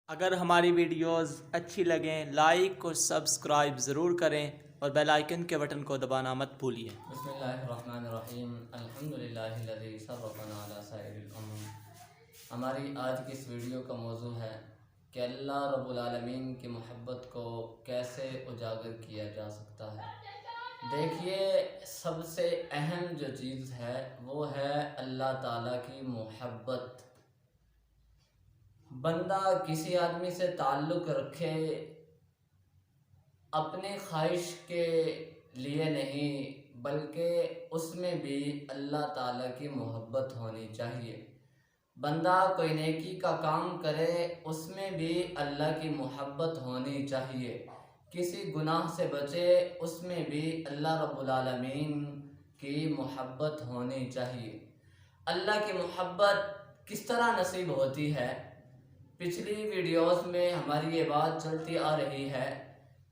اگر ہماری ویڈیوز اچھی لگیں لائک اور سبسکرائب ضرور کریں اور بیل آئیکن کے بٹن کو دبانا مت بھولیے۔ بسم اللہ الرحمن الرحیم الحمدللہ الذی سبقنا علی سائر الامم۔ ہماری آج کی اس ویڈیو کا موضوع ہے کہ اللہ رب العالمین کی محبت کو کیسے اجاگر کیا جا سکتا ہے۔ دیکھیے، سب سے اہم جو چیز ہے وہ ہے اللہ تعالیٰ کی محبت۔ بندہ کسی آدمی سے تعلق رکھے اپنے خواہش کے لیے نہیں، بلکہ اس میں بھی اللہ تعالیٰ کی محبت ہونی چاہیے۔ بندہ کوئی نیکی کا کام کرے اس میں بھی اللہ کی محبت ہونی چاہیے۔ کسی گناہ سے بچے اس میں بھی اللہ رب العالمین کی محبت ہونی چاہیے۔ اللہ کی محبت کس طرح نصیب ہوتی ہے؟ پچھلی ویڈیوز میں ہماری یہ بات چلتی آ رہی ہے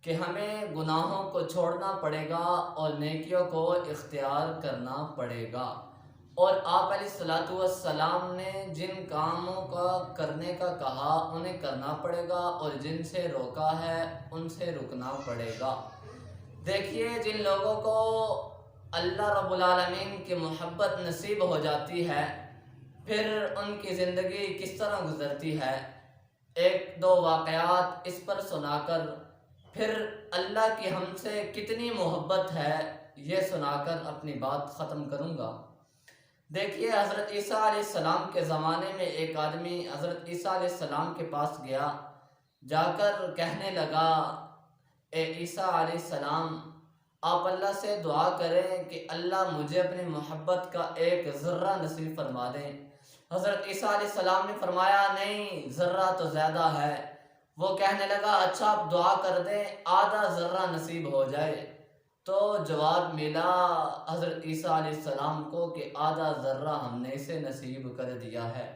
کہ ہمیں گناہوں کو چھوڑنا پڑے گا اور نیکیوں کو اختیار کرنا پڑے گا، اور آپ علیہ السلام نے جن کاموں کا کرنے کا کہا انہیں کرنا پڑے گا، اور جن سے روکا ہے ان سے رکنا پڑے گا۔ دیکھیے، جن لوگوں کو اللہ رب العالمین کی محبت نصیب ہو جاتی ہے پھر ان کی زندگی کس طرح گزرتی ہے، ایک دو واقعات اس پر سنا کر پھر اللہ کی ہم سے کتنی محبت ہے یہ سنا کر اپنی بات ختم کروں گا۔ دیکھیے، حضرت عیسیٰ علیہ السلام کے زمانے میں ایک آدمی حضرت عیسیٰ علیہ السلام کے پاس گیا، جا کر کہنے لگا، اے عیسیٰ علیہ السلام، آپ اللہ سے دعا کریں کہ اللہ مجھے اپنی محبت کا ایک ذرہ نصیب فرما دیں۔ حضرت عیسیٰ علیہ السلام نے فرمایا، نہیں، ذرہ تو زیادہ ہے۔ وہ کہنے لگا، اچھا آپ دعا کر دیں آدھا ذرہ نصیب ہو جائے۔ تو جواب ملا حضرت عیسیٰ علیہ السلام کو کہ آدھا ذرہ ہم نے اسے نصیب کر دیا ہے۔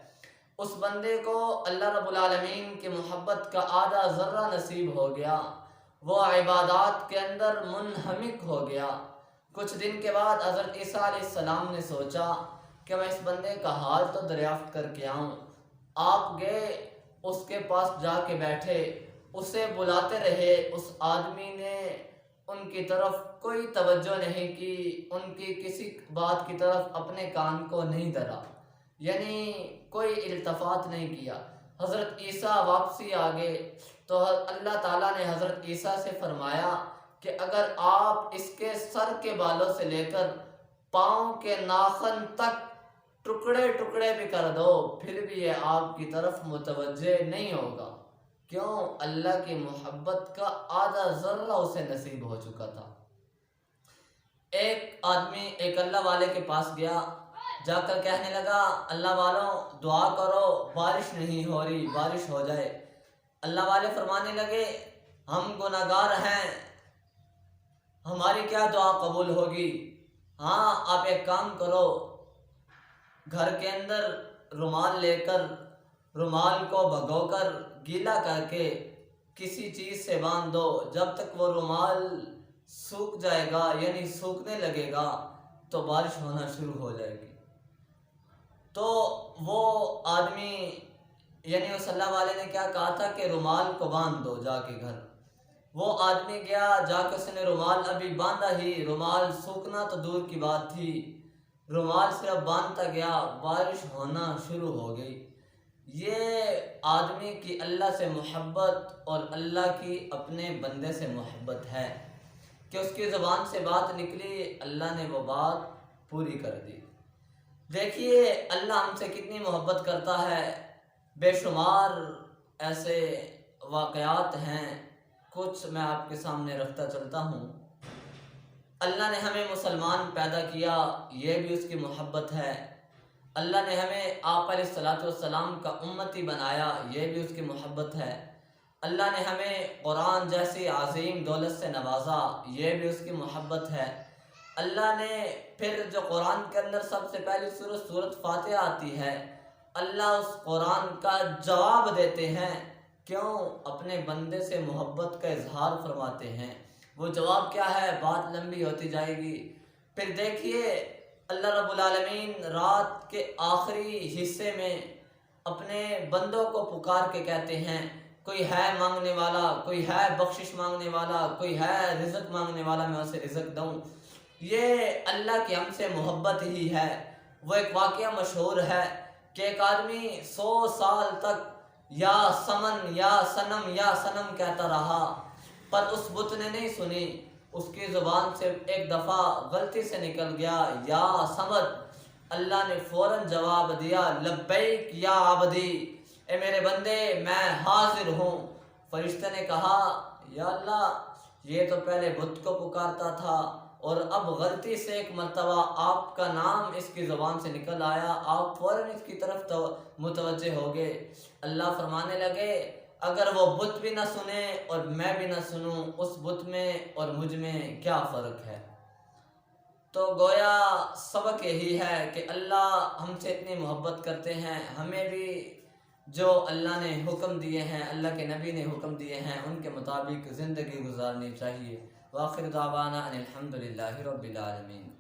اس بندے کو اللہ رب العالمین کی محبت کا آدھا ذرہ نصیب ہو گیا، وہ عبادات کے اندر منہمک ہو گیا۔ کچھ دن کے بعد حضرت عیسیٰ علیہ السلام نے سوچا کہ میں اس بندے کا حال تو دریافت کر کے آؤں۔ آپ گئے، اس کے پاس جا کے بیٹھے، اسے بلاتے رہے، اس آدمی نے ان کی طرف کوئی توجہ نہیں کی، ان کی کسی بات کی طرف اپنے کان کو نہیں دھرا، یعنی کوئی التفات نہیں کیا۔ حضرت عیسیٰ واپسی آگے تو اللہ تعالیٰ نے حضرت عیسیٰ سے فرمایا کہ اگر آپ اس کے سر کے بالوں سے لے کر پاؤں کے ناخن تک ٹکڑے ٹکڑے بھی کر دو پھر بھی یہ آپ کی طرف متوجہ نہیں ہوگا۔ کیوں؟ اللہ کی محبت کا آدھا ذرہ اسے نصیب ہو چکا تھا۔ ایک آدمی ایک اللہ والے کے پاس گیا، جا کر کہنے لگا، اللہ والوں دعا کرو، بارش نہیں ہو رہی، بارش ہو جائے۔ اللہ والے فرمانے لگے، ہم گناہگار ہیں، ہماری کیا دعا قبول ہوگی؟ ہاں، آپ ایک کام کرو، گھر کے اندر رومال لے کر رومال کو بھگو کر گیلا کر کے کسی چیز سے باندھ دو، جب تک وہ رومال سوکھ جائے گا یعنی سوکھنے لگے گا تو بارش ہونا شروع ہو جائے گی۔ تو وہ آدمی یعنی اس اللہ والے نے کیا کہا تھا کہ رومال کو باندھ دو جا کے گھر۔ وہ آدمی گیا، جا کے اس نے رومال ابھی باندھا ہی، رومال سوکھنا تو دور کی بات تھی، رومال صرف باندھتا گیا، بارش ہونا شروع ہو گئی۔ یہ آدمی کی اللہ سے محبت اور اللہ کی اپنے بندے سے محبت ہے کہ اس کی زبان سے بات نکلی، اللہ نے وہ بات پوری کر دی۔ دیکھیے، اللہ ہم سے کتنی محبت کرتا ہے، بے شمار ایسے واقعات ہیں، کچھ میں آپ کے سامنے رکھتا چلتا ہوں۔ اللہ نے ہمیں مسلمان پیدا کیا، یہ بھی اس کی محبت ہے۔ اللہ نے ہمیں آپ علیہ السلام کا امتی بنایا، یہ بھی اس کی محبت ہے۔ اللہ نے ہمیں قرآن جیسی عظیم دولت سے نوازا، یہ بھی اس کی محبت ہے۔ اللہ نے پھر جو قرآن کے اندر سب سے پہلی سورت فاتحہ آتی ہے، اللہ اس قرآن کا جواب دیتے ہیں، کیوں؟ اپنے بندے سے محبت کا اظہار فرماتے ہیں۔ وہ جواب کیا ہے؟ بات لمبی ہوتی جائے گی۔ پھر دیکھیے، اللہ رب العالمین رات کے آخری حصے میں اپنے بندوں کو پکار کے کہتے ہیں کوئی ہے مانگنے والا، کوئی ہے بخشش مانگنے والا، کوئی ہے رزق مانگنے والا، میں اسے رزق دوں۔ یہ اللہ کی ہم سے محبت ہی ہے۔ وہ ایک واقعہ مشہور ہے کہ ایک آدمی 100 سال تک یا سمن یا صنم یا صنم کہتا رہا، پر اس بت نے نہیں سنی۔ اس کی زبان سے ایک دفعہ غلطی سے نکل گیا یا سمد۔ اللہ نے فوراً جواب دیا، لبیک یا عبدی، اے میرے بندے میں حاضر ہوں۔ فرشتے نے کہا، یا اللہ یہ تو پہلے بت کو پکارتا تھا اور اب غلطی سے ایک مرتبہ آپ کا نام اس کی زبان سے نکل آیا، آپ فوراً اس کی طرف متوجہ ہو گئے۔ اللہ فرمانے لگے، اگر وہ بت بھی نہ سنے اور میں بھی نہ سنوں، اس بت میں اور مجھ میں کیا فرق ہے؟ تو گویا سبق یہی ہے کہ اللہ ہم سے اتنی محبت کرتے ہیں، ہمیں بھی جو اللہ نے حکم دیے ہیں، اللہ کے نبی نے حکم دیے ہیں، ان کے مطابق زندگی گزارنی چاہیے۔ وآخر دعوانا ان الحمدللہ رب العالمین۔